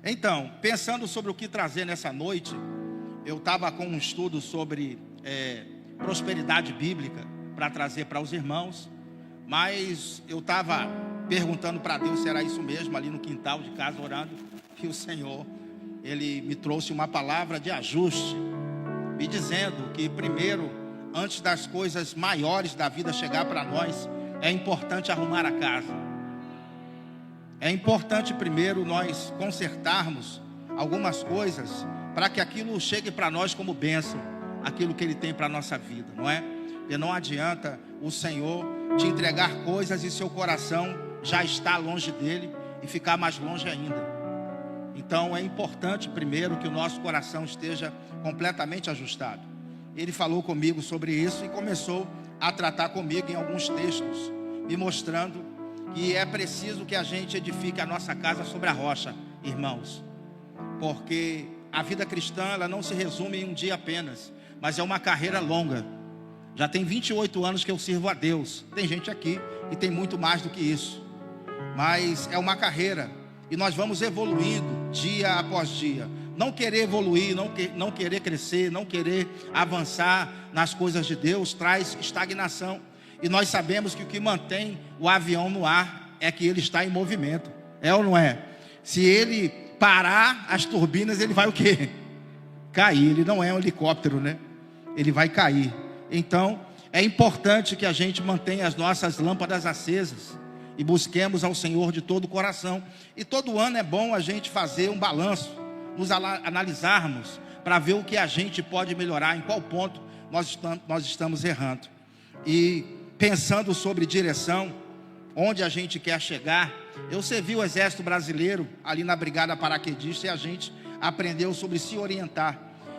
Então, pensando sobre o que trazer nessa noite, eu estava com um estudo sobre prosperidade bíblica para trazer para os irmãos, mas eu estava perguntando para Deus se era isso mesmo, ali no quintal de casa, orando, que o Senhor, Ele me trouxe uma palavra de ajuste, me dizendo que primeiro, antes das coisas maiores da vida chegar para nós, é importante arrumar a casa. É importante primeiro nós consertarmos algumas coisas para que aquilo chegue para nós como bênção, aquilo que Ele tem para a nossa vida, não é? E não adianta o Senhor te entregar coisas e seu coração já está longe dEle e ficar mais longe ainda. Então é importante primeiro que o nosso coração esteja completamente ajustado. Ele falou comigo sobre isso e começou a tratar comigo em alguns textos, me mostrando que é preciso que a gente edifique a nossa casa sobre a rocha, irmãos, porque a vida cristã, ela não se resume em um dia apenas, mas é uma carreira longa. Já tem 28 anos que eu sirvo a Deus. Tem gente aqui que tem muito mais do que isso, mas é uma carreira, e nós vamos evoluindo dia após dia. Não querer evoluir, não querer crescer, não querer avançar nas coisas de Deus traz estagnação. E nós sabemos que o que mantém o avião no ar é que ele está em movimento. É ou não é? Se ele parar as turbinas, ele vai o quê? Cair. Ele não é um helicóptero, né? Ele vai cair. Então, é importante que a gente mantenha as nossas lâmpadas acesas e busquemos ao Senhor de todo o coração. E todo ano é bom a gente fazer um balanço, nos analisarmos para ver o que a gente pode melhorar, em qual ponto nós estamos errando. E pensando sobre direção, onde a gente quer chegar, eu servi o Exército Brasileiro ali na Brigada Paraquedista e a gente aprendeu sobre se orientar.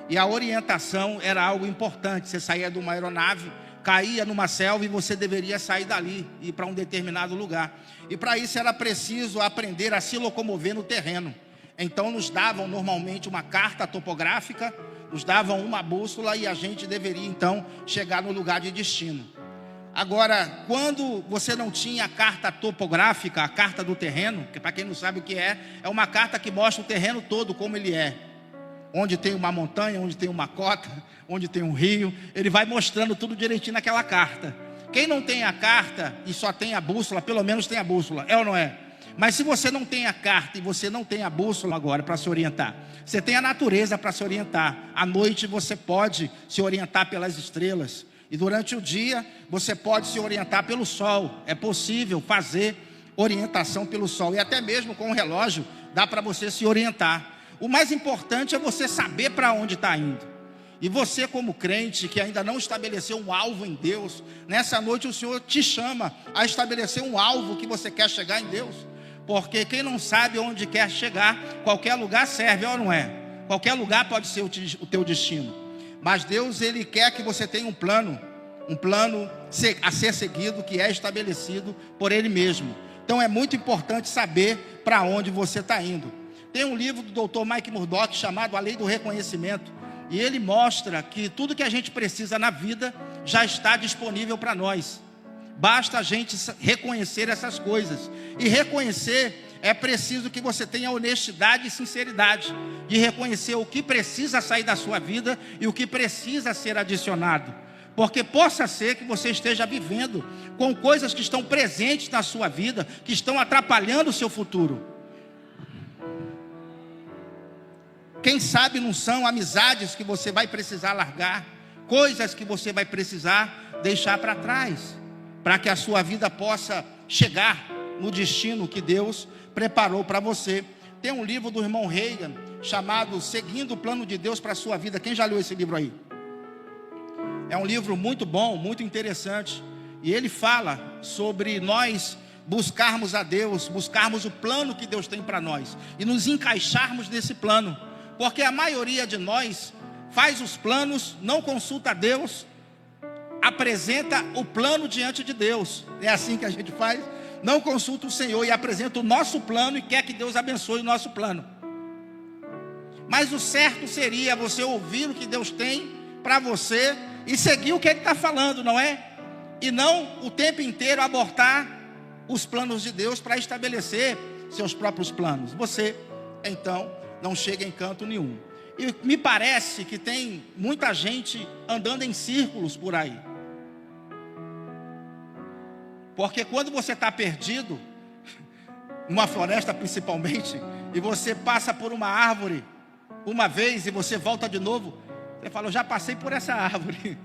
E a orientação era algo importante. Você saía de uma aeronave, caía numa selva e você deveria sair dali e ir para um determinado lugar. E para isso era preciso aprender a se locomover no terreno. Então nos davam normalmente uma carta topográfica, nos davam uma bússola e a gente deveria então chegar no lugar de destino. Agora, quando você não tinha a carta topográfica, a carta do terreno, que para quem não sabe o que é uma carta que mostra o terreno todo como ele é. Onde tem uma montanha, onde tem uma cota, onde tem um rio, ele vai mostrando tudo direitinho naquela carta. Quem não tem a carta e só tem a bússola, pelo menos tem a bússola, é ou não é? Mas se você não tem a carta e você não tem a bússola agora para se orientar, você tem a natureza para se orientar. À noite você pode se orientar pelas estrelas. E durante o dia você pode se orientar pelo sol. É possível fazer orientação pelo sol. E até mesmo com o relógio dá para você se orientar. O mais importante é você saber para onde está indo. E você, como crente que ainda não estabeleceu um alvo em Deus, nessa noite o Senhor te chama a estabelecer um alvo que você quer chegar em Deus. Porque quem não sabe onde quer chegar, qualquer lugar serve, ou não é? Qualquer lugar pode ser o teu destino. Mas Deus, Ele quer que você tenha um plano a ser seguido, que é estabelecido por Ele mesmo. Então é muito importante saber para onde você está indo. Tem um livro do Dr. Mike Murdock chamado A Lei do Reconhecimento. E ele mostra que tudo que a gente precisa na vida já está disponível para nós. Basta a gente reconhecer essas coisas. E reconhecer, é preciso que você tenha honestidade e sinceridade de reconhecer o que precisa sair da sua vida e o que precisa ser adicionado. Porque possa ser que você esteja vivendo com coisas que estão presentes na sua vida, que estão atrapalhando o seu futuro. Quem sabe não são amizades que você vai precisar largar, coisas que você vai precisar deixar para trás, para que a sua vida possa chegar no destino que Deus preparou para você. Tem um livro do irmão Reagan chamado Seguindo o Plano de Deus para a Sua Vida. Quem já leu esse livro aí? É um livro muito bom, muito interessante. E ele fala sobre nós buscarmos a Deus, buscarmos o plano que Deus tem para nós e nos encaixarmos nesse plano. Porque a maioria de nós faz os planos, não consulta a Deus, apresenta o plano diante de Deus. É assim que a gente faz. Não consulta o Senhor e apresenta o nosso plano e quer que Deus abençoe o nosso plano. Mas o certo seria você ouvir o que Deus tem para você e seguir o que Ele está falando, não é? E não o tempo inteiro abortar os planos de Deus para estabelecer seus próprios planos. Você então não chega em canto nenhum. E me parece que tem muita gente andando em círculos por aí. Porque quando você está perdido, numa floresta principalmente, e você passa por uma árvore uma vez e você volta de novo, você fala, eu já passei por essa árvore,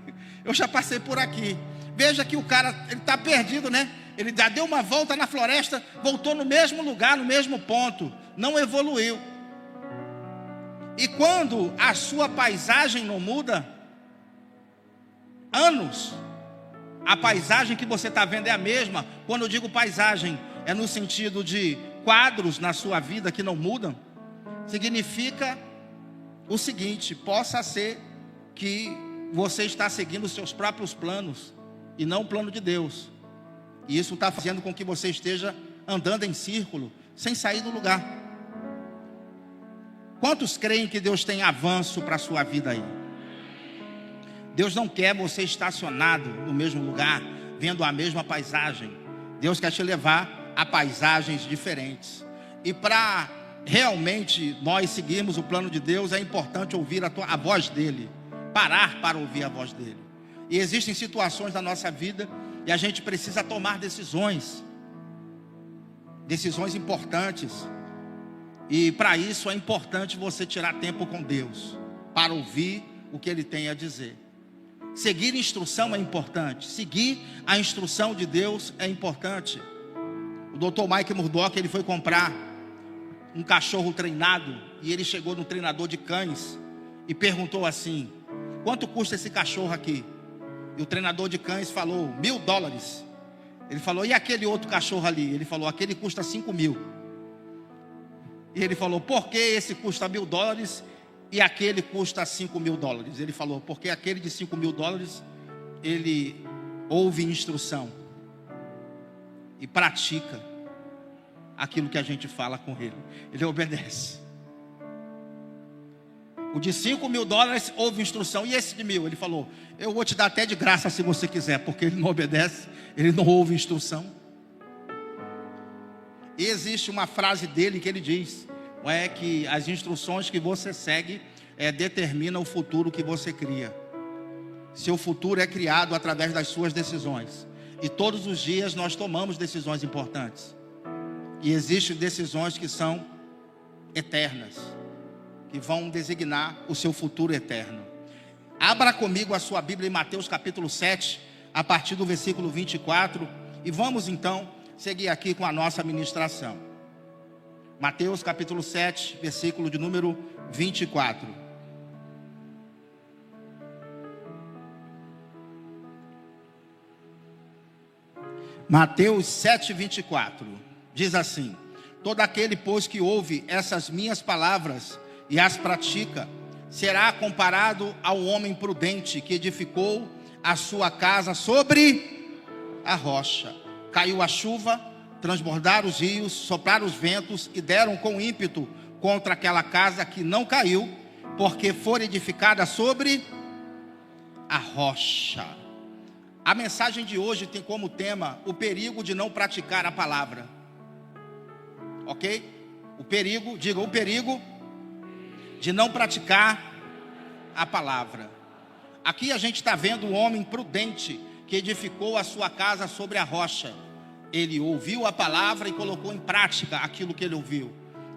eu já passei por aqui. Veja que o cara, ele está perdido, né? Ele já deu uma volta na floresta, voltou no mesmo lugar, no mesmo ponto, não evoluiu. E quando a sua paisagem não muda, anos, a paisagem que você está vendo é a mesma. Quando eu digo paisagem, é no sentido de quadros na sua vida que não mudam. Significa o seguinte: possa ser que você está seguindo os seus próprios planos e não o plano de Deus. E isso está fazendo com que você esteja andando em círculo, sem sair do lugar. Quantos creem que Deus tem avanço para a sua vida aí? Deus não quer você estacionado no mesmo lugar, vendo a mesma paisagem. Deus quer te levar a paisagens diferentes. E para realmente nós seguirmos o plano de Deus, é importante ouvir a voz dele. Parar para ouvir a voz dele. E existem situações na nossa vida e a gente precisa tomar decisões. Decisões importantes. E para isso é importante você tirar tempo com Deus, para ouvir o que Ele tem a dizer. Seguir instrução é importante. Seguir a instrução de Deus é importante. O Dr. Mike Murdock, ele foi comprar um cachorro treinado, e ele chegou no treinador de cães e perguntou assim: quanto custa esse cachorro aqui? E o treinador de cães falou $1.000. Ele falou, e aquele outro cachorro ali? Ele falou, aquele custa 5.000. E ele falou, por que esse custa $1.000 e aquele custa $5.000? Ele falou, porque aquele de $5.000, ele ouve instrução e pratica aquilo que a gente fala com ele. Ele obedece. O de $5.000 ouve instrução. E esse de 1.000? Ele falou, eu vou te dar até de graça se você quiser, porque ele não obedece, ele não ouve instrução. E existe uma frase dele que ele diz, não é, que as instruções que você segue determinam o futuro que você cria. Seu futuro é criado através das suas decisões. E todos os dias nós tomamos decisões importantes. E existem decisões que são eternas, que vão designar o seu futuro eterno. Abra comigo a sua Bíblia em Mateus capítulo 7, a partir do versículo 24. E vamos então seguir aqui com a nossa ministração. Mateus capítulo 7, versículo de número 24. Mateus 7, 24. Diz assim: todo aquele, pois, que ouve essas minhas palavras e as pratica, será comparado ao homem prudente que edificou a sua casa sobre a rocha. Caiu a chuva, transbordaram os rios, sopraram os ventos e deram com ímpeto contra aquela casa, que não caiu, porque foi edificada sobre a rocha. A mensagem de hoje tem como tema o perigo de não praticar a palavra. Ok? O perigo, diga, o perigo de não praticar a palavra. Aqui a gente está vendo um homem prudente que edificou a sua casa sobre a rocha. Ele ouviu a palavra e colocou em prática aquilo que ele ouviu.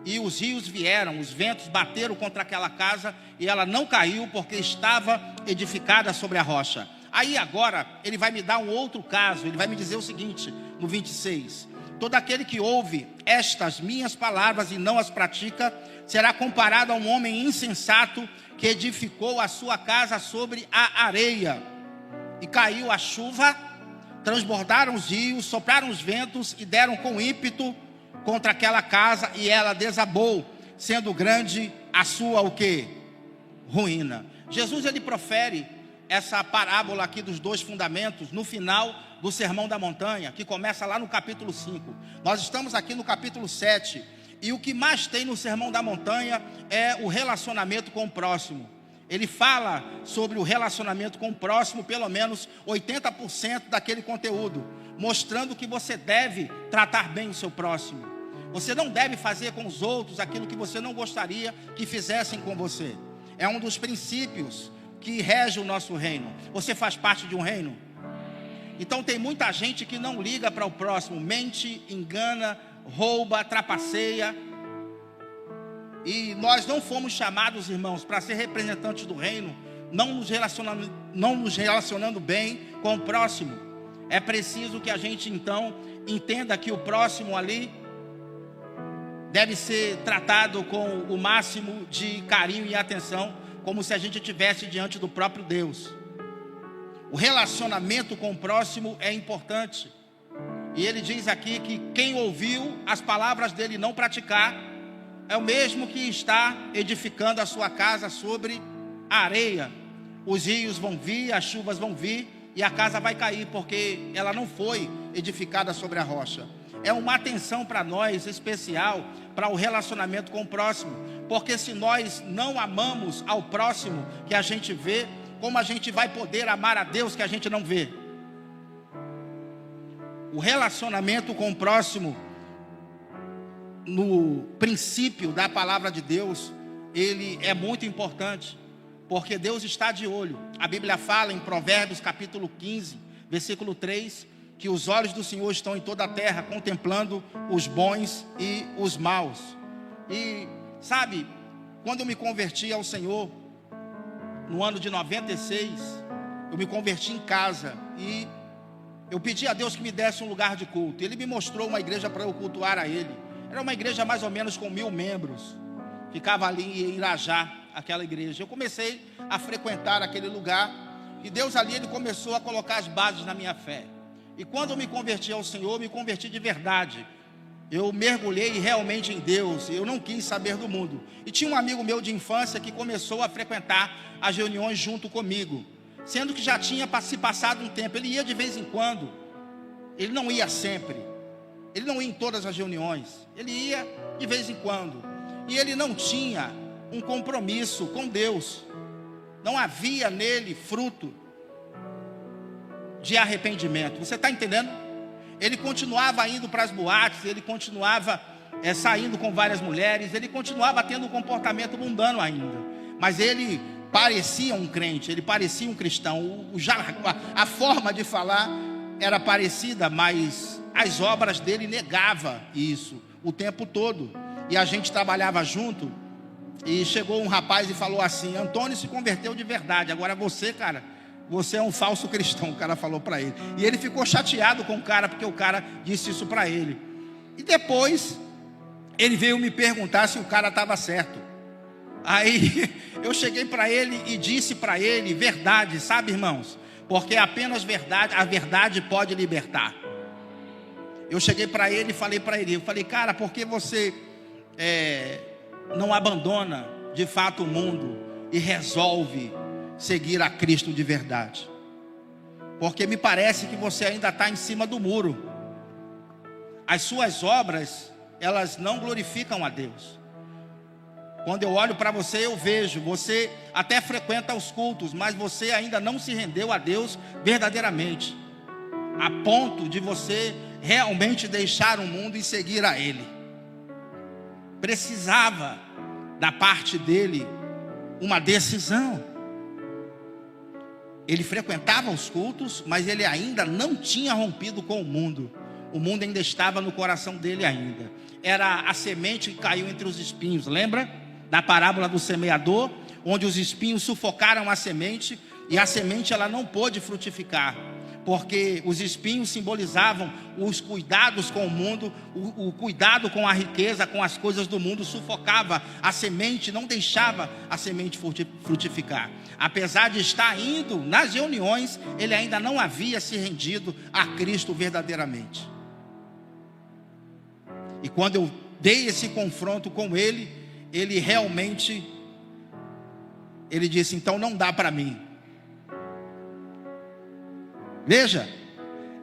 E os rios vieram, os ventos bateram contra aquela casa e ela não caiu porque estava edificada sobre a rocha. Aí agora ele vai me dar um outro caso. Ele vai me dizer o seguinte, no 26: todo aquele que ouve estas minhas palavras e não as pratica, será comparado a um homem insensato que edificou a sua casa sobre a areia. E caiu a chuva, transbordaram os rios, sopraram os ventos e deram com ímpeto contra aquela casa, e ela desabou, sendo grande a sua o quê? Ruína. Jesus, ele profere essa parábola aqui dos dois fundamentos no final do Sermão da Montanha, que começa lá no capítulo 5. Nós estamos aqui no capítulo 7, e o que mais tem no Sermão da Montanha é o relacionamento com o próximo. Ele fala sobre o relacionamento com o próximo, pelo menos 80% daquele conteúdo, mostrando que você deve tratar bem o seu próximo. Você não deve fazer com os outros aquilo que você não gostaria que fizessem com você. É um dos princípios que rege o nosso reino. Você faz parte de um reino? Então tem muita gente que não liga para o próximo, mente, engana, rouba, trapaceia. E nós não fomos chamados, irmãos, para ser representantes do reino, não nos relacionando bem com o próximo. É preciso que a gente então entenda que o próximo ali deve ser tratado com o máximo de carinho e atenção, como se a gente estivesse diante do próprio Deus. O relacionamento com o próximo é importante. E ele diz aqui que quem ouviu as palavras dele e não praticar, é o mesmo que está edificando a sua casa sobre a areia. Os rios vão vir, as chuvas vão vir e a casa vai cair, porque ela não foi edificada sobre a rocha. É uma atenção para nós especial, para o relacionamento com o próximo. Porque se nós não amamos ao próximo que a gente vê, como a gente vai poder amar a Deus que a gente não vê? O relacionamento com o próximo, no princípio da palavra de Deus, ele é muito importante, porque Deus está de olho. A Bíblia fala em Provérbios capítulo 15, versículo 3, que os olhos do Senhor estão em toda a terra, contemplando os bons e os maus. E sabe, quando eu me converti ao Senhor, no ano de 96, eu me converti em casa e eu pedi a Deus que me desse um lugar de culto. Ele me mostrou uma igreja para eu cultuar a Ele. Era uma igreja mais ou menos com 1000 membros. Ficava ali em Irajá, aquela igreja. Eu comecei a frequentar aquele lugar e Deus ali, Ele começou a colocar as bases na minha fé. E quando eu me converti ao Senhor, me converti de verdade. Eu mergulhei realmente em Deus, eu não quis saber do mundo. E tinha um amigo meu de infância que começou a frequentar as reuniões junto comigo, sendo que já tinha se passado um tempo. Ele ia de vez em quando, ele não ia sempre, ele não ia em todas as reuniões, ele ia de vez em quando. E ele não tinha um compromisso com Deus, não havia nele fruto de arrependimento. Você está entendendo? Ele continuava indo para as boates, ele continuava saindo com várias mulheres, ele continuava tendo um comportamento mundano ainda, mas ele parecia um crente, ele parecia um cristão. A forma de falar era parecida, mas as obras dele negavam isso o tempo todo. E a gente trabalhava junto, e chegou um rapaz e falou assim: Antônio se converteu de verdade, agora você, cara, você é um falso cristão. O cara falou para ele, e ele ficou chateado com o cara, porque o cara disse isso para ele. E depois ele veio me perguntar se o cara estava certo. Aí eu cheguei para ele e disse para ele: verdade, sabe, irmãos, porque apenas verdade, a verdade pode libertar. Eu cheguei para ele e falei para ele, eu falei: cara, por que você não abandona de fato o mundo e resolve seguir a Cristo de verdade? Porque me parece que você ainda está em cima do muro. As suas obras, elas não glorificam a Deus. Quando eu olho para você, eu vejo, você até frequenta os cultos, mas você ainda não se rendeu a Deus verdadeiramente, a ponto de você realmente deixar o mundo e seguir a Ele. Precisava da parte dele uma decisão. Ele frequentava os cultos, mas ele ainda não tinha rompido com o mundo. O mundo ainda estava no coração dele ainda. Era a semente que caiu entre os espinhos. Lembra da parábola do semeador, onde os espinhos sufocaram a semente, e a semente ela não pôde frutificar, porque os espinhos simbolizavam os cuidados com o mundo, o cuidado com a riqueza, com as coisas do mundo, sufocava a semente, não deixava a semente frutificar. Apesar de estar indo nas reuniões, ele ainda não havia se rendido a Cristo verdadeiramente. E quando eu dei esse confronto com ele, ele realmente, ele disse: então não dá para mim. Veja,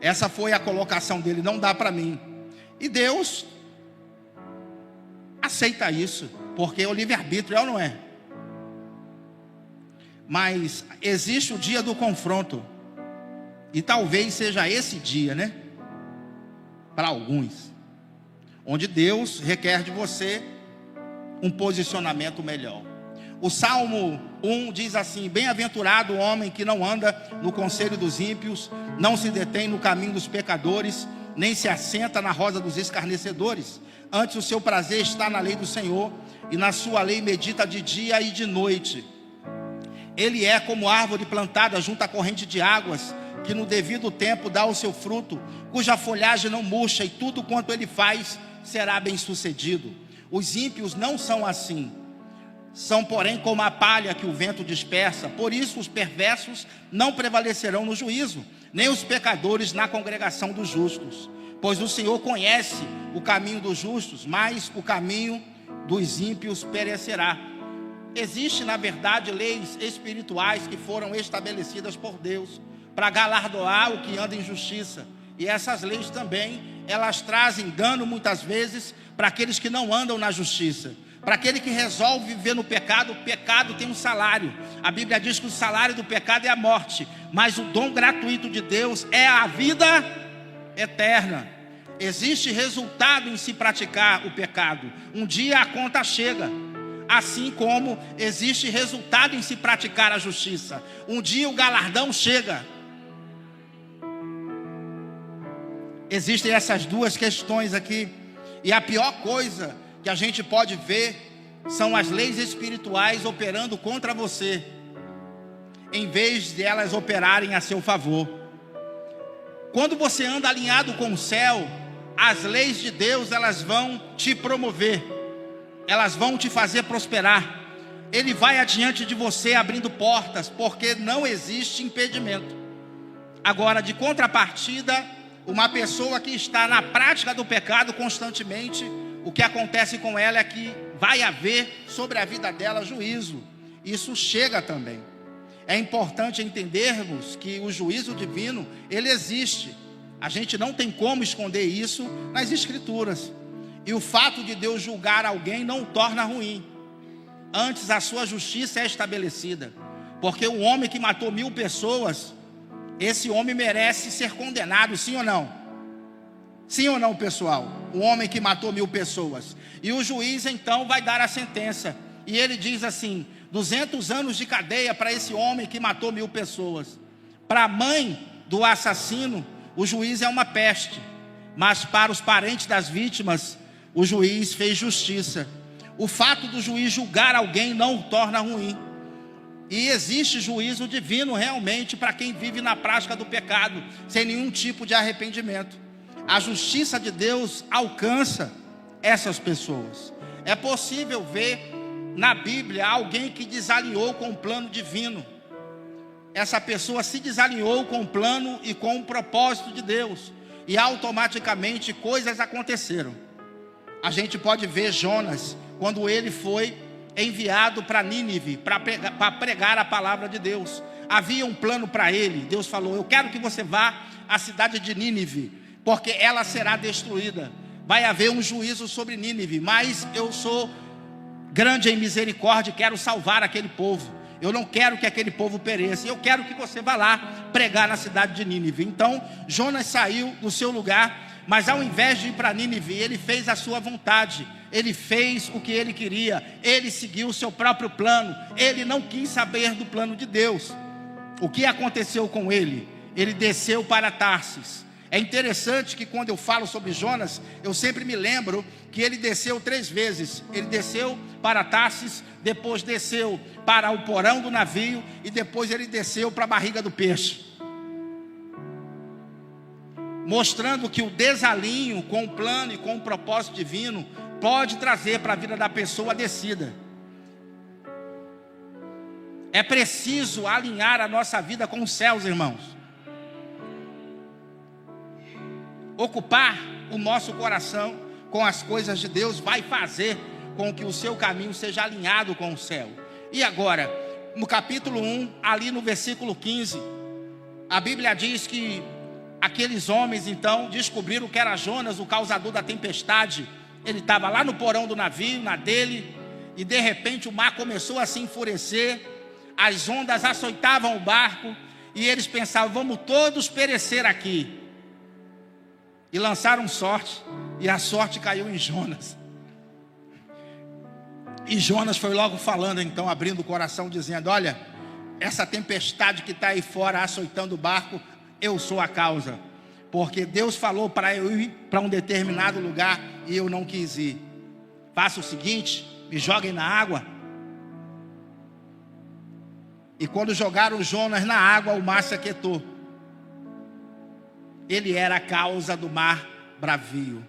essa foi a colocação dele: não dá para mim. E Deus aceita isso, porque é o livre-arbítrio, é ou não é? Mas existe o dia do confronto, e talvez seja esse dia, né? Para alguns. onde Deus requer de você um posicionamento melhor. O Salmo 1 diz assim: bem-aventurado o homem que não anda no conselho dos ímpios, não se detém no caminho dos pecadores, nem se assenta na roda dos escarnecedores. Antes o seu prazer está na lei do Senhor, e na sua lei medita de dia e de noite. Ele é como árvore plantada junto à corrente de águas, que no devido tempo dá o seu fruto, cuja folhagem não murcha, e tudo quanto ele faz será bem sucedido. Os ímpios não são assim, são porém como a palha que o vento dispersa. Por isso os perversos não prevalecerão no juízo, nem os pecadores na congregação dos justos. Pois o Senhor conhece o caminho dos justos, mas o caminho dos ímpios perecerá. Existe, na verdade, leis espirituais que foram estabelecidas por Deus para galardoar o que anda em justiça. E essas leis também, elas trazem dano muitas vezes para aqueles que não andam na justiça. Para aquele que resolve viver no pecado, o pecado tem um salário. A Bíblia diz que o salário do pecado é a morte, mas o dom gratuito de Deus é a vida eterna. Existe resultado em se praticar o pecado. Um dia a conta chega. Assim como existe resultado em se praticar a justiça. Um dia o galardão chega. Existem essas duas questões aqui. E a pior coisa que a gente pode ver são as leis espirituais operando contra você, em vez de elas operarem a seu favor. Quando você anda alinhado com o céu, as leis de Deus, elas vão te promover, elas vão te fazer prosperar. Ele vai adiante de você abrindo portas, porque não existe impedimento. Agora, de contrapartida, uma pessoa que está na prática do pecado constantemente, o que acontece com ela é que vai haver sobre a vida dela juízo. Isso chega também. É importante entendermos que o juízo divino, ele existe. A gente não tem como esconder isso nas Escrituras. E o fato de Deus julgar alguém não o torna ruim. Antes, a sua justiça é estabelecida. Porque o homem que matou 1000 pessoas, esse homem merece ser condenado, sim ou não? Sim ou não, pessoal? O homem que matou 1000 pessoas. E o juiz então vai dar a sentença. E ele diz assim: 200 anos de cadeia para esse homem que matou 1000 pessoas. Para a mãe do assassino, o juiz é uma peste. Mas para os parentes das vítimas, o juiz fez justiça. O fato do juiz julgar alguém não o torna ruim. E existe juízo divino realmente para quem vive na prática do pecado, sem nenhum tipo de arrependimento. A justiça de Deus alcança essas pessoas. É possível ver na Bíblia alguém que desalinhou com o plano divino. Essa pessoa se desalinhou com o plano e com o propósito de Deus, e automaticamente coisas aconteceram. A gente pode ver Jonas, quando ele foi enviado para Nínive, para pregar a palavra de Deus. Havia um plano para ele. Deus falou: eu quero que você vá à cidade de Nínive, porque ela será destruída. Vai haver um juízo sobre Nínive, mas eu sou grande em misericórdia e quero salvar aquele povo. Eu não quero que aquele povo pereça. Eu quero que você vá lá pregar na cidade de Nínive. Então Jonas saiu do seu lugar, mas ao invés de ir para Nínive, ele fez a sua vontade. Ele fez o que ele queria. Ele seguiu o seu próprio plano. Ele não quis saber do plano de Deus. O que aconteceu com ele? Ele desceu para Tarsis. É interessante que quando eu falo sobre Jonas, eu sempre me lembro que ele desceu 3 vezes. Ele desceu para Tarsis, depois desceu para o porão do navio e depois ele desceu para a barriga do peixe. Mostrando que o desalinho com o plano e com o propósito divino pode trazer para a vida da pessoa a descida. É preciso alinhar a nossa vida com os céus, irmãos. Ocupar o nosso coração com as coisas de Deus vai fazer com que o seu caminho seja alinhado com o céu. E agora, no capítulo 1, ali no versículo 15, a Bíblia diz que aqueles homens então descobriram que era Jonas, o causador da tempestade. Ele estava lá no porão do navio, na dele, e de repente o mar começou a se enfurecer, as ondas açoitavam o barco, e eles pensavam: vamos todos perecer aqui. E lançaram sorte, E a sorte caiu em Jonas. E Jonas foi logo falando, então, abrindo o coração, dizendo: olha, essa tempestade que está aí fora açoitando o barco, eu sou a causa. Porque Deus falou para eu ir para um determinado lugar e eu não quis ir. Faça o seguinte, me joguem na água. E quando jogaram Jonas na água, o mar se aquietou. Ele era a causa do mar bravio.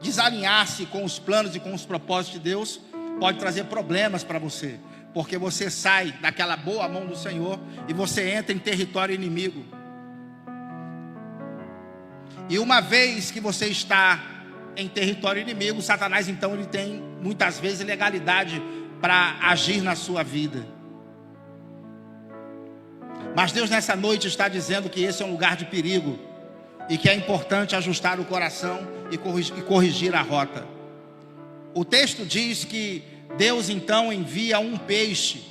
Desalinhar-se com os planos e com os propósitos de Deus pode trazer problemas para você, porque você sai daquela boa mão do Senhor e você entra em território inimigo. E uma vez que você está em território inimigo, Satanás então ele tem muitas vezes legalidade para agir na sua vida. Mas Deus nessa noite está dizendo que esse é um lugar de perigo e que é importante ajustar o coração e corrigir a rota. O texto diz que Deus então envia um peixe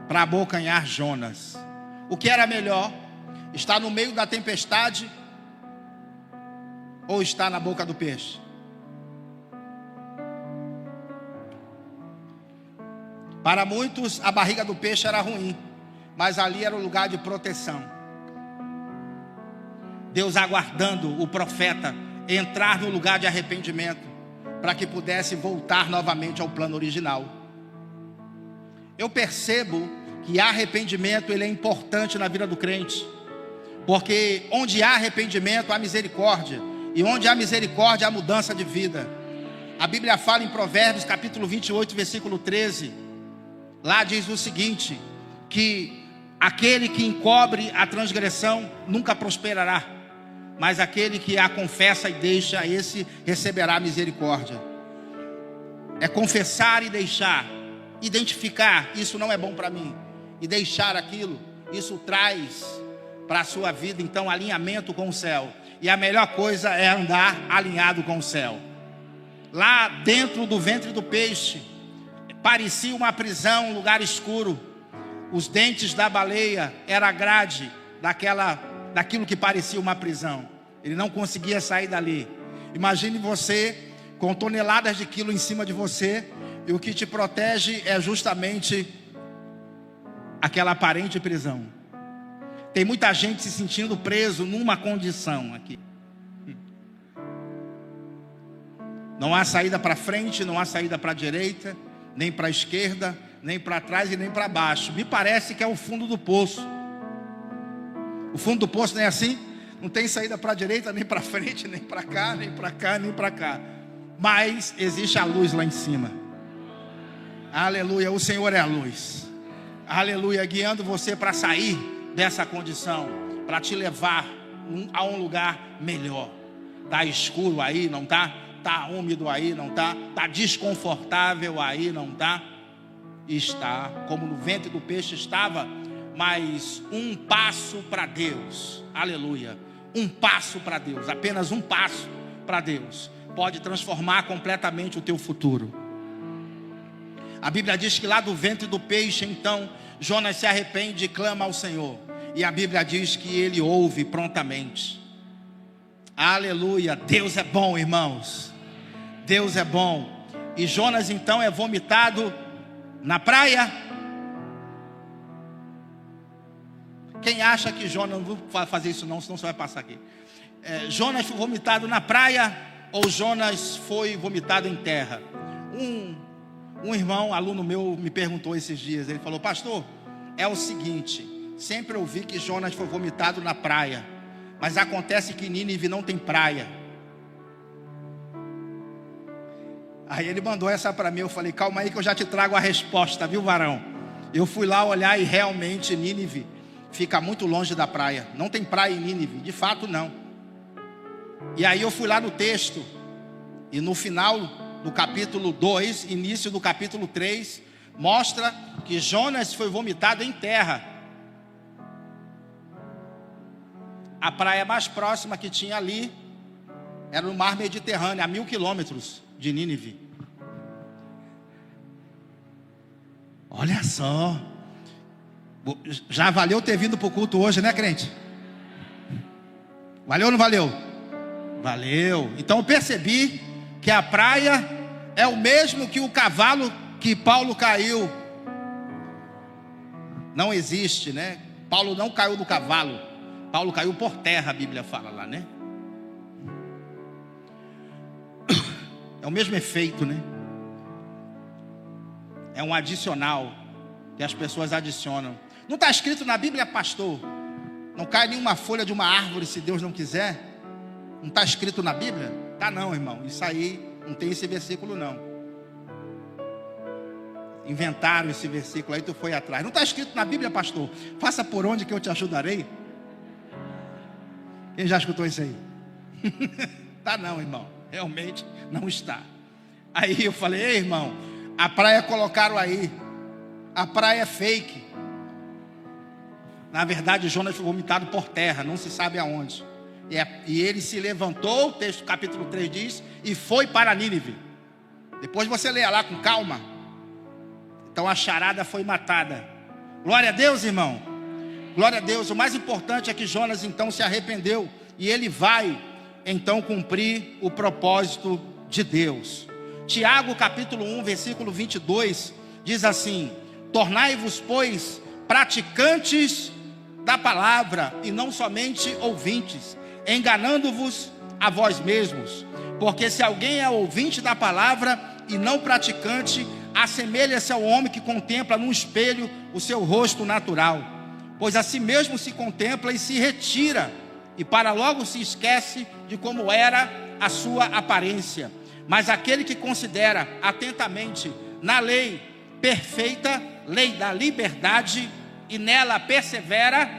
para abocanhar Jonas. O que era melhor? Estar no meio da tempestade ou estar na boca do peixe? Para muitos a barriga do peixe era ruim, mas ali era o lugar de proteção. Deus aguardando o profeta entrar no lugar de arrependimento, para que pudesse voltar novamente ao plano original. Eu percebo que arrependimento ele é importante na vida do crente, porque onde há arrependimento há misericórdia, e onde há misericórdia há mudança de vida. A Bíblia fala em Provérbios capítulo 28, versículo 13, lá diz o seguinte, que aquele que encobre a transgressão nunca prosperará, mas aquele que a confessa e deixa, esse receberá misericórdia. É confessar e deixar, identificar, isso não é bom para mim, e deixar aquilo, isso traz para a sua vida então alinhamento com o céu. E a melhor coisa é andar alinhado com o céu. Lá dentro do ventre do peixe parecia uma prisão, um lugar escuro. Os dentes da baleia era a grade daquilo que parecia uma prisão. Ele não conseguia sair dali. Imagine você com toneladas de quilo em cima de você, e o que te protege é justamente aquela aparente prisão. Tem muita gente se sentindo preso numa condição aqui. Não há saída para frente, não há saída para a direita, nem para a esquerda, nem para trás e nem para baixo. Me parece que é o fundo do poço. O fundo do poço não é assim? Não tem saída para a direita, nem para frente, nem para cá, nem para cá, nem para cá. Mas existe a luz lá em cima. Aleluia, o Senhor é a luz. Aleluia, guiando você para sair dessa condição, para te levar a um lugar melhor. Está escuro aí, não está? Está úmido aí, não está? Está desconfortável aí, não está? Está, como no ventre do peixe estava, mas um passo para Deus, aleluia, um passo para Deus, apenas um passo para Deus, pode transformar completamente o teu futuro. A Bíblia diz que lá do ventre do peixe, então, Jonas se arrepende e clama ao Senhor, e a Bíblia diz que ele ouve prontamente. Aleluia, Deus é bom, irmãos, Deus é bom. E Jonas então é vomitado na praia. Quem acha que Jonas, não vou fazer isso não, senão você vai passar aqui. Jonas foi vomitado na praia ou Jonas foi vomitado em terra? Um irmão, aluno meu, me perguntou esses dias. Ele falou: pastor, é o seguinte, sempre ouvi que Jonas foi vomitado na praia, mas acontece que Nínive não tem praia. Aí ele mandou essa para mim, eu falei: calma aí que eu já te trago a resposta, viu, varão? Eu fui lá olhar e realmente Nínive fica muito longe da praia. Não tem praia em Nínive, de fato não. E aí eu fui lá no texto, e no final do capítulo 2, início do capítulo 3, mostra que Jonas foi vomitado em terra. A praia mais próxima que tinha ali era no mar Mediterrâneo, a 1000 quilômetros de Nínive. Olha só, já valeu ter vindo para o culto hoje, né, crente? Valeu ou não valeu? Valeu. Então eu percebi que a praia é o mesmo que o cavalo que Paulo caiu. Não existe, né? Paulo não caiu do cavalo. Paulo caiu por terra, a Bíblia fala lá, né? É o mesmo efeito, né? É um adicional que as pessoas adicionam. Não está escrito na Bíblia, pastor? Não cai nenhuma folha de uma árvore se Deus não quiser? Não está escrito na Bíblia? Tá não, irmão. Isso aí não tem esse versículo não. Inventaram esse versículo aí, tu foi atrás. Não está escrito na Bíblia, pastor? Faça por onde que eu te ajudarei. Quem já escutou isso aí? Tá não, irmão. Realmente não está. Aí eu falei, ei, irmão, a praia colocaram aí. A praia é fake. Na verdade, Jonas foi vomitado por terra, não se sabe aonde. E ele se levantou, o texto capítulo 3 diz, e foi para Nínive. Depois você leia lá com calma. Então a charada foi matada. Glória a Deus, irmão. Glória a Deus. O mais importante é que Jonas então se arrependeu. E ele vai então cumprir o propósito de Deus. Tiago capítulo 1 versículo 22 diz assim: tornai-vos pois praticantes da palavra e não somente ouvintes, enganando-vos a vós mesmos. Porque se alguém é ouvinte da palavra e não praticante, assemelha-se ao homem que contempla num espelho o seu rosto natural. Pois a si mesmo se contempla e se retira, e para logo se esquece de como era a sua aparência. Mas aquele que considera atentamente na lei perfeita, lei da liberdade, e nela persevera,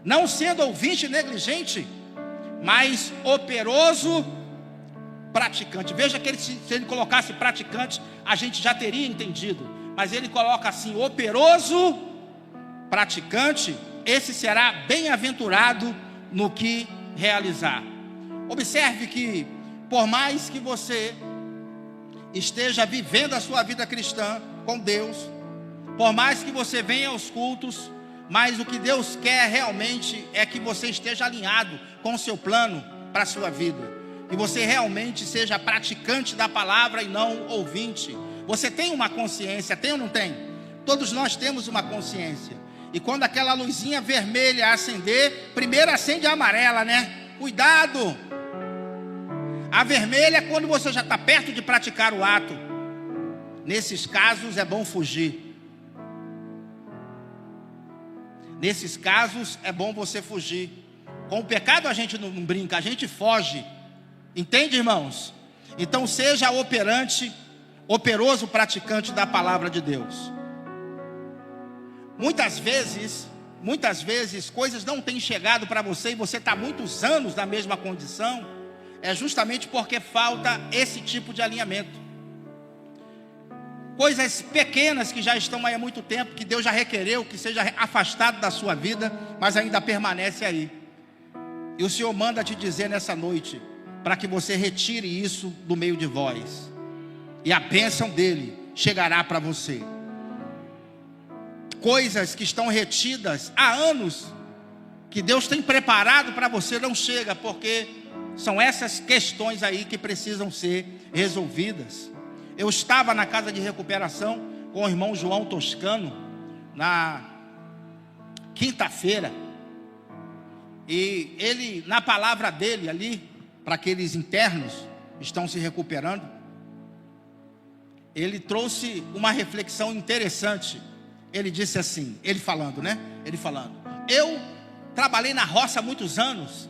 não sendo ouvinte negligente, mas operoso praticante. Veja que se ele colocasse praticante, a gente já teria entendido. Mas ele coloca assim, operoso praticante, esse será bem-aventurado no que realizar. Observe que, por mais que você esteja vivendo a sua vida cristã com Deus, por mais que você venha aos cultos, mas o que Deus quer realmente é que você esteja alinhado com o seu plano para a sua vida. Que você realmente seja praticante da palavra e não ouvinte. Você tem uma consciência, tem ou não tem? Todos nós temos uma consciência. E quando aquela luzinha vermelha acender, primeiro acende a amarela, né? Cuidado! A vermelha é quando você já está perto de praticar o ato. Nesses casos é bom fugir. Nesses casos é bom você fugir. Com o pecado a gente não brinca, a gente foge. Entende, irmãos? Então seja operoso praticante da palavra de Deus. Muitas vezes coisas não têm chegado para você e você está muitos anos na mesma condição. É justamente porque falta esse tipo de alinhamento. Coisas pequenas que já estão aí há muito tempo, que Deus já requereu que seja afastado da sua vida, mas ainda permanece aí. E o Senhor manda te dizer nessa noite, para que você retire isso do meio de vós, e a bênção dele chegará para você. Coisas que estão retidas há anos, que Deus tem preparado para você, não chega, porque são essas questões aí que precisam ser resolvidas. Eu estava na casa de recuperação com o irmão João Toscano, na quinta-feira, e ele, na palavra dele ali, para aqueles internos que estão se recuperando, ele trouxe uma reflexão interessante. Ele disse assim, ele falando, eu trabalhei na roça há muitos anos,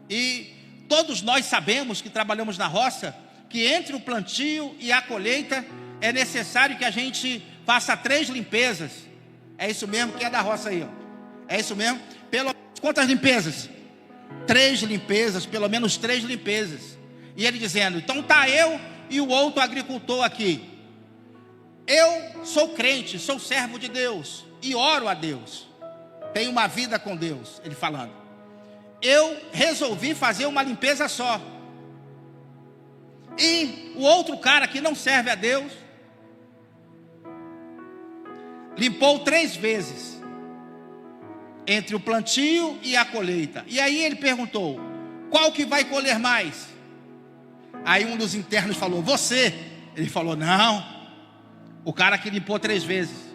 e todos nós sabemos que trabalhamos na roça, que entre o plantio e a colheita é necessário que a gente faça 3 limpezas. É isso mesmo, quem é da roça aí, ó? É isso mesmo? Quantas limpezas? 3 limpezas, pelo menos 3 limpezas. E ele dizendo, então tá eu e o outro agricultor aqui. Eu sou crente, sou servo de Deus e oro a Deus. Tenho uma vida com Deus, ele falando. Eu resolvi fazer uma limpeza só. E o outro cara que não serve a Deus limpou 3 vezes. entre o plantio e a colheita. E aí ele perguntou: qual que vai colher mais? Aí um dos internos falou: você. Ele falou: não, o cara que limpou 3 vezes.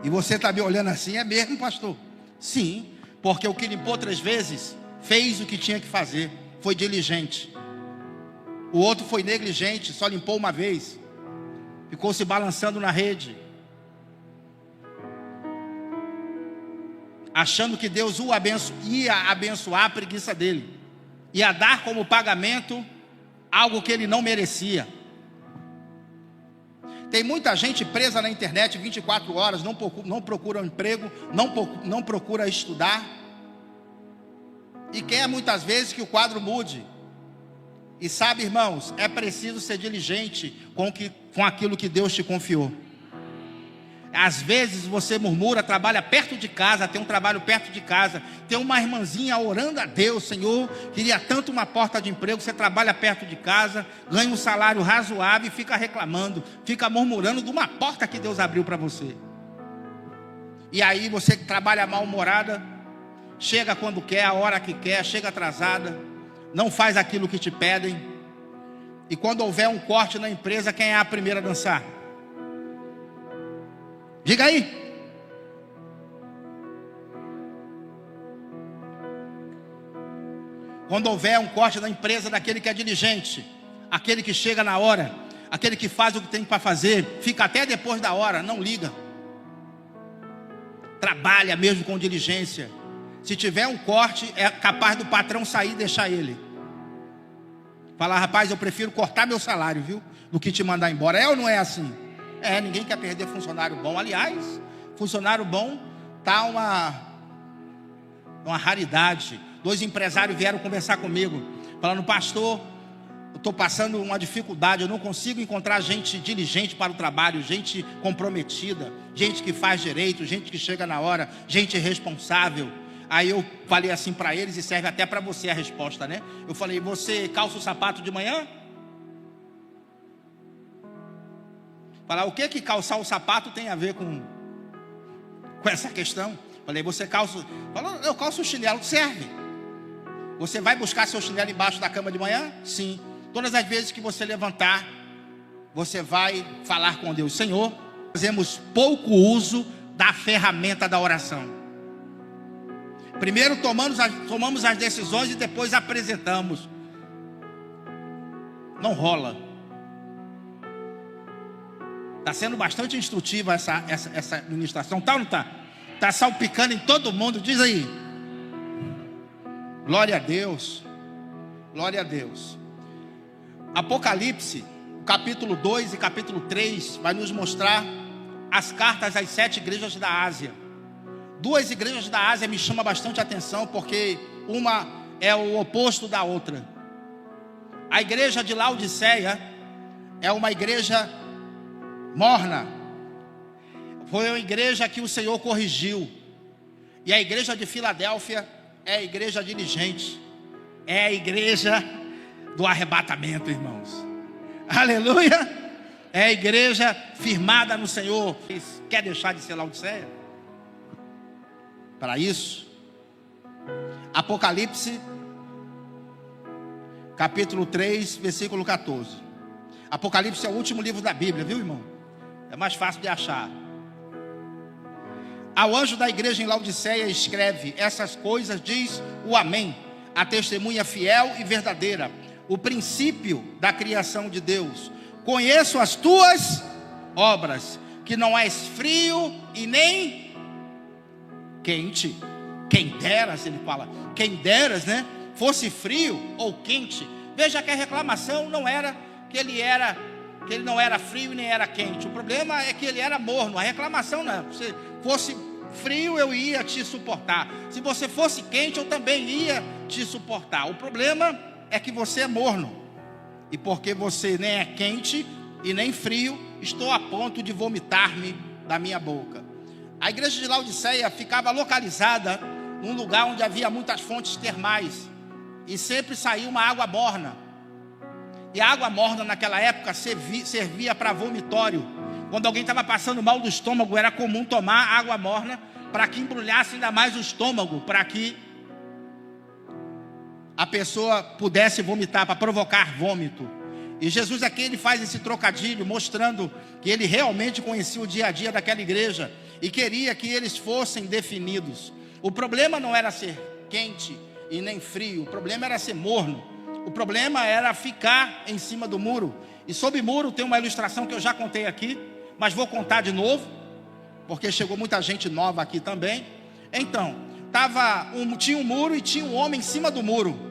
E você está me olhando assim? É mesmo, pastor? Sim, porque o que limpou 3 vezes fez o que tinha que fazer, foi diligente. O outro foi negligente, só limpou uma vez, ficou se balançando na rede, achando que Deus ia abençoar a preguiça dele, ia dar como pagamento algo que ele não merecia. Tem muita gente presa na internet 24 horas, não procura um emprego, não procura estudar, e quer muitas vezes que o quadro mude. E sabe, irmãos, é preciso ser diligente com aquilo que Deus te confiou. Às vezes você murmura, trabalha perto de casa, tem um trabalho perto de casa, tem uma irmãzinha orando a Deus: Senhor, queria tanto uma porta de emprego. Você trabalha perto de casa, ganha um salário razoável e fica reclamando, fica murmurando de uma porta que Deus abriu para você. E aí você que trabalha mal-humorada, chega quando quer, a hora que quer, chega atrasada, não faz aquilo que te pedem. E quando houver um corte na empresa, quem é a primeira a dançar? Diga aí. Quando houver um corte na empresa, daquele que é diligente, aquele que chega na hora, aquele que faz o que tem para fazer, fica até depois da hora, não liga, trabalha mesmo com diligência. Se tiver um corte, é capaz do patrão sair e deixar ele. Falar: rapaz, eu prefiro cortar meu salário, viu, do que te mandar embora. É ou não é assim? É, ninguém quer perder funcionário bom. Aliás, funcionário bom está uma raridade. 2 empresários vieram conversar comigo, falando: pastor, eu estou passando uma dificuldade, eu não consigo encontrar gente diligente para o trabalho, gente comprometida, gente que faz direito, gente que chega na hora, gente responsável. Aí eu falei assim para eles, e serve até para você a resposta, né? Eu falei: você calça o sapato de manhã? Falar: o que calçar o sapato tem a ver com essa questão? Falei: você calça? Falou: eu calço o chinelo. Serve. Você vai buscar seu chinelo embaixo da cama de manhã? Sim. Todas as vezes que você levantar, você vai falar com Deus: Senhor, fazemos pouco uso da ferramenta da oração. Primeiro tomamos as decisões e depois apresentamos. Não rola. Está sendo bastante instrutiva essa ministração, tá ou não está? Está salpicando em todo mundo, diz aí. Glória a Deus. Glória a Deus. Apocalipse, capítulo 2 e capítulo 3, vai nos mostrar as cartas às 7 igrejas da Ásia. 2 igrejas da Ásia me chamam bastante atenção, porque uma é o oposto da outra. A igreja de Laodiceia é uma igreja morna, foi uma igreja que o Senhor corrigiu. E a igreja de Filadélfia é a igreja diligente, é a igreja do arrebatamento, irmãos. Aleluia! É a igreja firmada no Senhor. Quer deixar de ser Laodiceia? Para isso, Apocalipse capítulo 3, versículo 14. Apocalipse é o último livro da Bíblia, viu, irmão? É mais fácil de achar. Ao anjo da igreja em Laodiceia escreve: essas coisas diz o Amém, a testemunha fiel e verdadeira, o princípio da criação de Deus. Conheço as tuas obras, que não és frio e nem quente. Quem deras, ele fala, quem deras, né, fosse frio ou quente. Veja que a reclamação não era que ele não era frio e nem era quente. O problema é que ele era morno. A reclamação não é: se fosse frio eu ia te suportar, se você fosse quente eu também ia te suportar. O problema é que você é morno, e porque você nem é quente e nem frio, estou a ponto de vomitar-me da minha boca. A igreja de Laodiceia ficava localizada num lugar onde havia muitas fontes termais, e sempre saía uma água morna. E a água morna naquela época servia para vomitório. Quando alguém estava passando mal do estômago, era comum tomar água morna para que embrulhasse ainda mais o estômago, para que a pessoa pudesse vomitar, para provocar vômito. E Jesus aqui, ele faz esse trocadilho, mostrando que ele realmente conhecia o dia a dia daquela igreja e queria que eles fossem definidos. O problema não era ser quente e nem frio, o problema era ser morno. O problema era ficar em cima do muro. E sobre muro tem uma ilustração que eu já contei aqui, mas vou contar de novo, porque chegou muita gente nova aqui também. Então, tinha um muro e tinha um homem em cima do muro.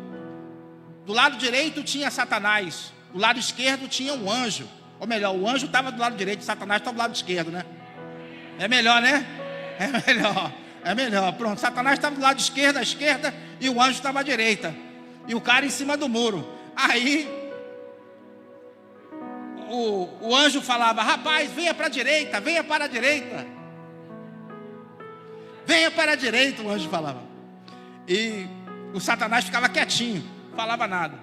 Do lado direito tinha Satanás, do lado esquerdo tinha um anjo. Ou melhor, o anjo estava do lado direito, Satanás estava do lado esquerdo, né? É melhor, né? É melhor. Pronto, Satanás estava do lado esquerdo, à esquerda, e o anjo estava à direita. E o cara em cima do muro. Aí o anjo falava: rapaz, venha para a direita, venha para a direita. Venha para a direita, o anjo falava. E o Satanás ficava quietinho, falava nada.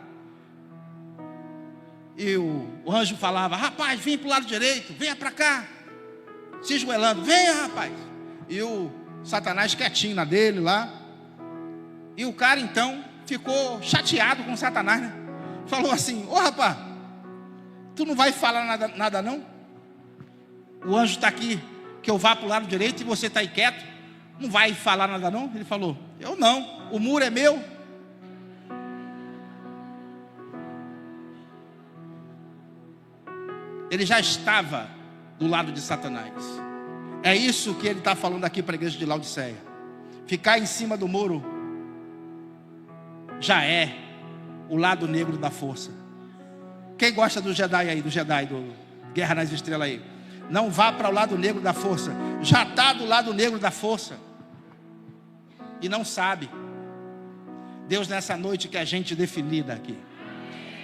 E o anjo falava: rapaz, venha para o lado direito, venha para cá. Se esgoelando: venha, rapaz. E o Satanás quietinho na dele lá. E o cara então ficou chateado com o Satanás, né? Falou assim: ô rapaz, tu não vai falar nada não? O anjo está aqui, que eu vá para o lado direito e você está aí quieto. Não vai falar nada não? Ele falou: eu não, o muro é meu. Ele já estava do lado de Satanás. É isso que ele está falando aqui para a igreja de Laodiceia. Ficar em cima do muro já é o lado negro da força. Quem gosta do Jedi aí, do Guerra nas Estrelas aí? Não vá para o lado negro da força. Já está do lado negro da força e não sabe. Deus nessa noite quer gente definida aqui.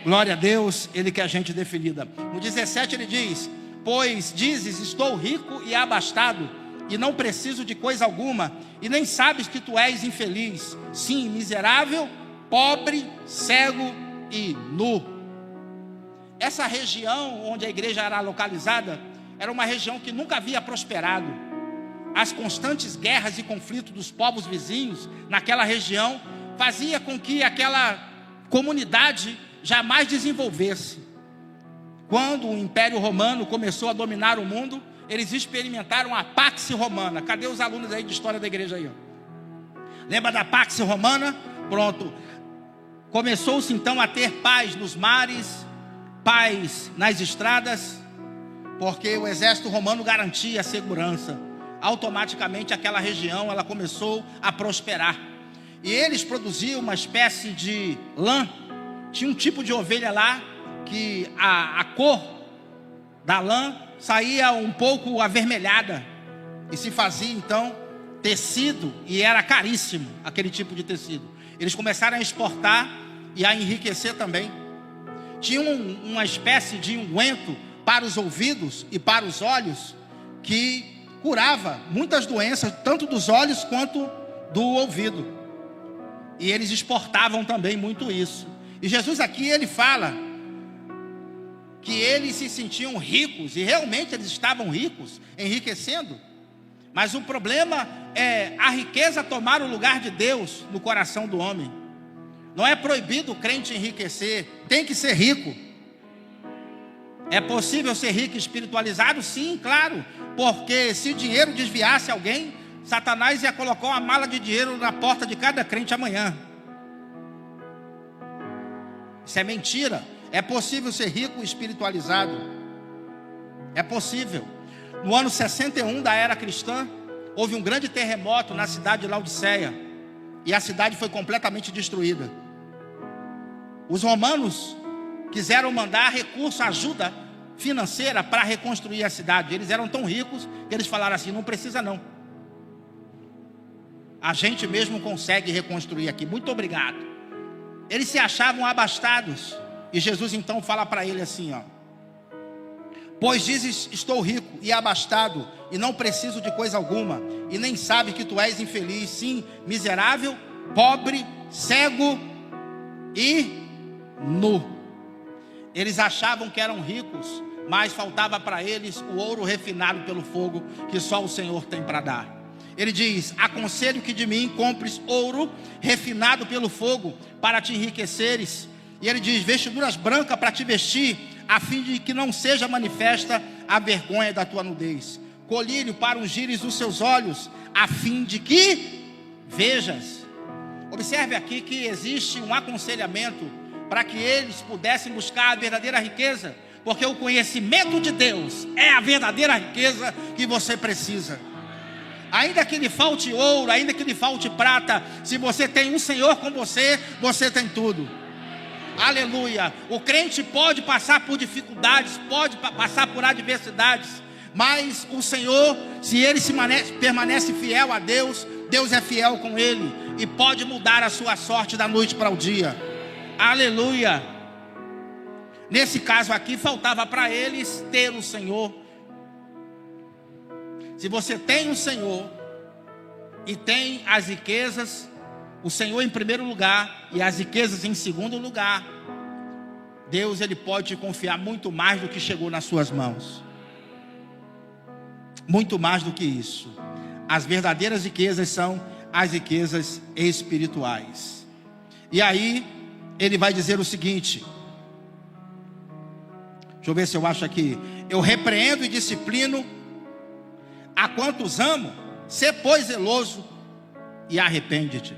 Glória a Deus, Ele quer gente definida. No 17 ele diz: pois dizes, estou rico e abastado, e não preciso de coisa alguma, e nem sabes que tu és infeliz, sim, miserável, pobre, cego e nu. Essa região onde a igreja era localizada era uma região que nunca havia prosperado. As constantes guerras e conflitos dos povos vizinhos naquela região fazia com que aquela comunidade jamais desenvolvesse. Quando o Império Romano começou a dominar o mundo, eles experimentaram a Pax Romana. Cadê os alunos aí de história da igreja aí? Lembra da Pax Romana? Pronto. Começou-se então a ter paz nos mares, paz nas estradas, porque o exército romano garantia a segurança. Automaticamente aquela região ela começou a prosperar. E eles produziam uma espécie de lã. Tinha um tipo de ovelha lá que a cor da lã saía um pouco avermelhada e se fazia então tecido, e era caríssimo aquele tipo de tecido. Eles começaram a exportar e a enriquecer também. Tinha uma espécie de unguento para os ouvidos e para os olhos que curava muitas doenças, tanto dos olhos quanto do ouvido. E eles exportavam também muito isso. E Jesus aqui ele fala que eles se sentiam ricos, e realmente eles estavam ricos, enriquecendo. Mas o problema é a riqueza tomar o lugar de Deus no coração do homem. Não é proibido o crente enriquecer, tem que ser rico. É possível ser rico e espiritualizado? Sim, claro. Porque se o dinheiro desviasse alguém, Satanás ia colocar uma mala de dinheiro na porta de cada crente amanhã. Isso é mentira. É possível ser rico e espiritualizado. É possível. No ano 61 da era cristã, houve um grande terremoto na cidade de Laodiceia, e a cidade foi completamente destruída. Os romanos quiseram mandar recurso, ajuda financeira para reconstruir a cidade. Eles eram tão ricos que eles falaram assim: não precisa não, a gente mesmo consegue reconstruir aqui, muito obrigado. Eles se achavam abastados. E Jesus então fala para ele assim, ó: pois dizes, estou rico e abastado, e não preciso de coisa alguma, e nem sabe que tu és infeliz, sim, miserável, pobre, cego e nu. Eles achavam que eram ricos, mas faltava para eles o ouro refinado pelo fogo, que só o Senhor tem para dar. Ele diz: aconselho que de mim compres ouro refinado pelo fogo, para te enriqueceres. E ele diz: vestiduras brancas para te vestir, a fim de que não seja manifesta a vergonha da tua nudez. Colírio para ungires os seus olhos, a fim de que vejas. Observe aqui que existe um aconselhamento para que eles pudessem buscar a verdadeira riqueza, porque o conhecimento de Deus é a verdadeira riqueza que você precisa. Ainda que lhe falte ouro, ainda que lhe falte prata, se você tem um Senhor com você, você tem tudo. Aleluia. O crente pode passar por dificuldades, pode passar por adversidades, mas o Senhor, se ele permanece fiel a Deus, Deus é fiel com ele e pode mudar a sua sorte da noite para o dia. Aleluia. Nesse caso aqui, faltava para eles ter o Senhor. Se você tem o Senhor e tem as riquezas, o Senhor em primeiro lugar e as riquezas em segundo lugar, Deus, ele pode te confiar muito mais do que chegou nas suas mãos. Muito mais do que isso. As verdadeiras riquezas são as riquezas espirituais. E aí ele vai dizer o seguinte, deixa eu ver se eu acho aqui: eu repreendo e disciplino a quantos amo, sê pois zeloso e arrepende-te.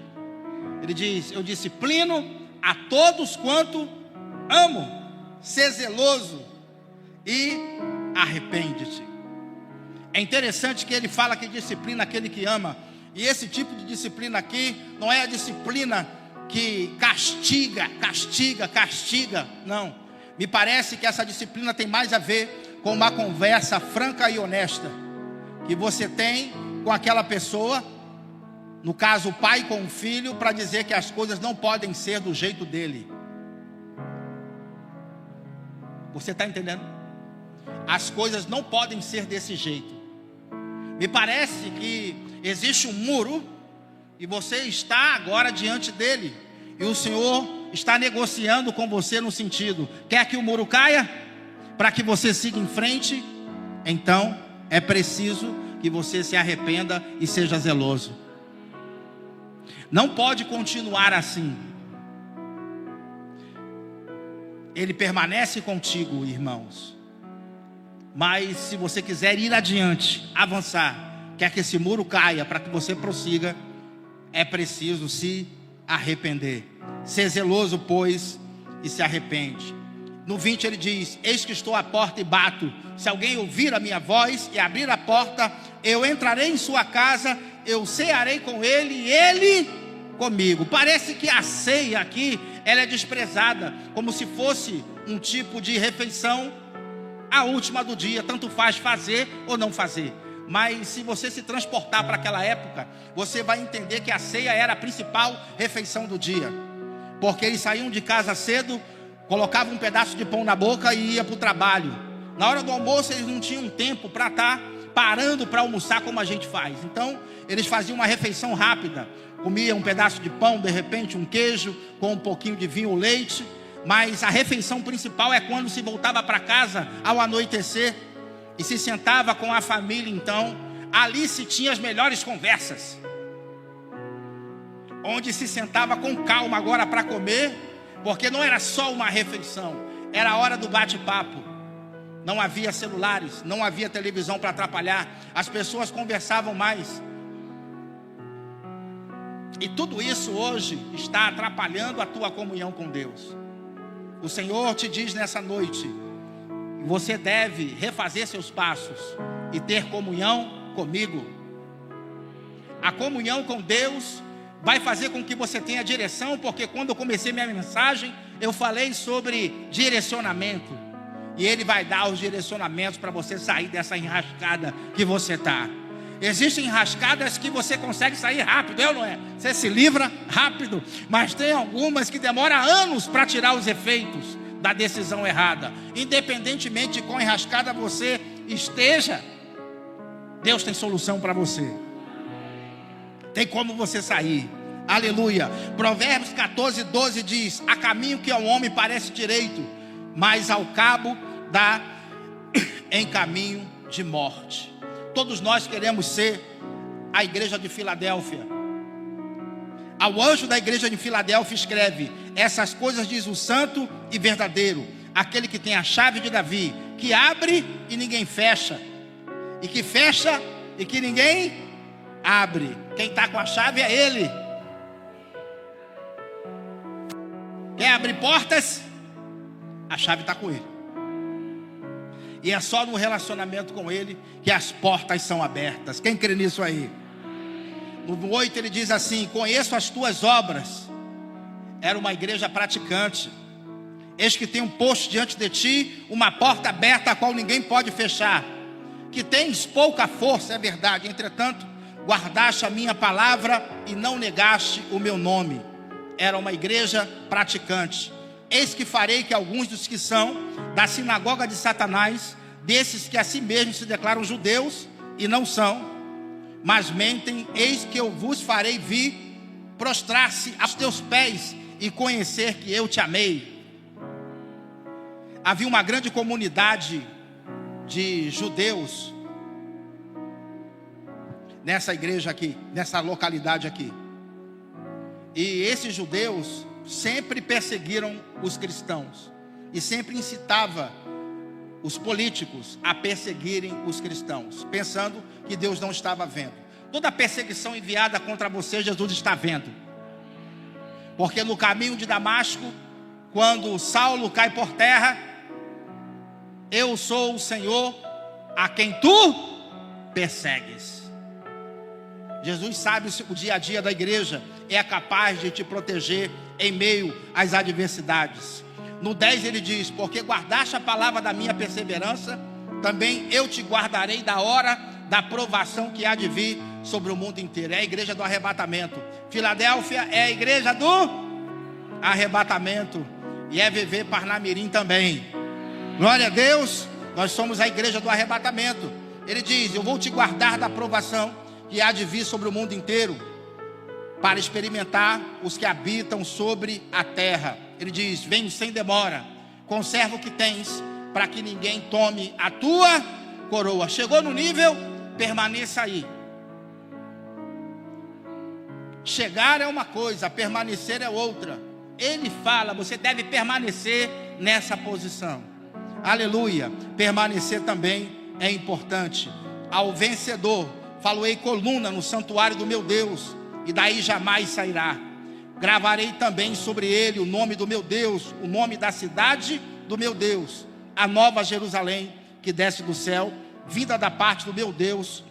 Ele diz: eu disciplino a todos quanto amo, sê zeloso e arrepende-te. É interessante que ele fala que disciplina aquele que ama. E esse tipo de disciplina aqui não é a disciplina que castiga. Não. Me parece que essa disciplina tem mais a ver com uma conversa franca e honesta que você tem com aquela pessoa, no caso o pai com o filho, para dizer que as coisas não podem ser do jeito dele. Você está entendendo? As coisas não podem ser desse jeito. Me parece que existe um muro e você está agora diante dele, e o Senhor está negociando com você no sentido: quer que o muro caia para que você siga em frente? Então é preciso que você se arrependa e seja zeloso. Não pode continuar assim. Ele permanece contigo, irmãos, mas se você quiser ir adiante, avançar, quer que esse muro caia para que você prossiga, é preciso se arrepender. Ser zeloso, pois, e se arrepende. No 20 ele diz: eis que estou à porta e bato. Se alguém ouvir a minha voz e abrir a porta, eu entrarei em sua casa, eu cearei com ele e ele comigo. Parece que a ceia aqui, ela é desprezada, como se fosse um tipo de refeição, a última do dia, tanto faz fazer ou não fazer. Mas se você se transportar para aquela época, você vai entender que a ceia era a principal refeição do dia, porque eles saíam de casa cedo, colocavam um pedaço de pão na boca e ia para o trabalho. Na hora do almoço eles não tinham tempo para estar parando para almoçar como a gente faz. Então eles faziam uma refeição rápida, comiam um pedaço de pão, de repente um queijo com um pouquinho de vinho ou leite. Mas a refeição principal é quando se voltava para casa ao anoitecer e se sentava com a família. Então ali se tinha as melhores conversas, onde se sentava com calma agora para comer, porque não era só uma refeição, era a hora do bate-papo. Não havia celulares, não havia televisão para atrapalhar, as pessoas conversavam mais. E tudo isso hoje está atrapalhando a tua comunhão com Deus. O Senhor te diz nessa noite que você deve refazer seus passos e ter comunhão comigo. A comunhão com Deus vai fazer com que você tenha direção, porque quando eu comecei minha mensagem, eu falei sobre direcionamento. E Ele vai dar os direcionamentos para você sair dessa enrascada que você está. Existem enrascadas que você consegue sair rápido, é ou não é? Você se livra rápido, mas tem algumas que demoram anos para tirar os efeitos da decisão errada. Independentemente de quão enrascada você esteja, Deus tem solução para você. Tem como você sair. Aleluia. Provérbios 14:12 diz: há caminho que ao homem parece direito, mas ao cabo da em caminho de morte. Todos nós queremos ser a igreja de Filadélfia. Ao anjo da igreja de Filadélfia escreve: essas coisas diz o santo e verdadeiro, aquele que tem a chave de Davi, que abre e ninguém fecha, e que fecha e que ninguém abre. Quem está com a chave é ele. Quer abrir portas? A chave está com ele. E é só no relacionamento com ele que as portas são abertas. Quem crê nisso aí? No 8 ele diz assim: conheço as tuas obras. Era uma igreja praticante. Eis que tenho posto diante de ti uma porta aberta, a qual ninguém pode fechar. Que tens pouca força, é verdade, entretanto guardaste a minha palavra e não negaste o meu nome. Era uma igreja praticante. Eis que farei que alguns dos que são da sinagoga de Satanás, desses que a si mesmos se declaram judeus e não são, mas mentem, eis que eu vos farei vir, prostrar-se aos teus pés e conhecer que eu te amei. Havia uma grande comunidade de judeus nessa igreja aqui, nessa localidade aqui. E esses judeus sempre perseguiram os cristãos e sempre incitava os políticos a perseguirem os cristãos, pensando que Deus não estava vendo. Toda perseguição enviada contra você, Jesus está vendo. Porque no caminho de Damasco, quando Saulo cai por terra, eu sou o Senhor a quem tu persegues. Jesus sabe o dia a dia da igreja, é capaz de te proteger em meio às adversidades. No 10 ele diz: porque guardaste a palavra da minha perseverança, também eu te guardarei da hora da provação que há de vir sobre o mundo inteiro. É a igreja do arrebatamento. Filadélfia é a igreja do arrebatamento. E é VV Parnamirim também. Glória a Deus, nós somos a igreja do arrebatamento. Ele diz: eu vou te guardar da provação que há de vir sobre o mundo inteiro, para experimentar os que habitam sobre a terra. Ele diz: venho sem demora, conserva o que tens, para que ninguém tome a tua coroa. Chegou no nível, permaneça aí. Chegar é uma coisa, permanecer é outra. Ele fala: você deve permanecer nessa posição. Aleluia. Permanecer também é importante. Ao vencedor faloei coluna no santuário do meu Deus, e daí jamais sairá. Gravarei também sobre ele o nome do meu Deus, o nome da cidade do meu Deus, a nova Jerusalém que desce do céu, vinda da parte do meu Deus,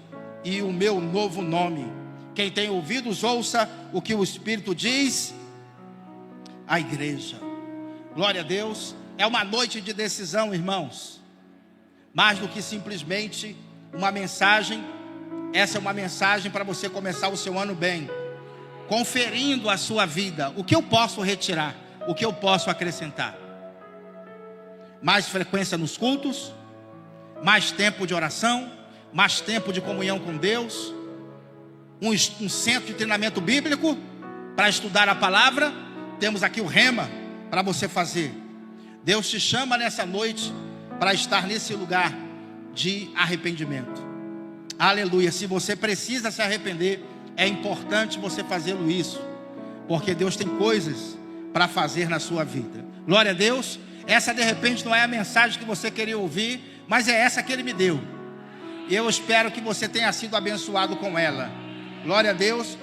e o meu novo nome. Quem tem ouvidos, ouça o que o Espírito diz à igreja. Glória a Deus. É uma noite de decisão, irmãos. Mais do que simplesmente uma mensagem. Essa é uma mensagem para você começar o seu ano bem, conferindo a sua vida. O que eu posso retirar? O que eu posso acrescentar? Mais frequência nos cultos, mais tempo de oração, mais tempo de comunhão com Deus, um centro de treinamento bíblico para estudar a palavra. Temos aqui o Rema para você fazer. Deus te chama nessa noite para estar nesse lugar de arrependimento. Aleluia. Se você precisa se arrepender, é importante você fazê-lo isso, porque Deus tem coisas para fazer na sua vida. Glória a Deus. Essa de repente não é a mensagem que você queria ouvir, mas é essa que Ele me deu. E eu espero que você tenha sido abençoado com ela. Glória a Deus.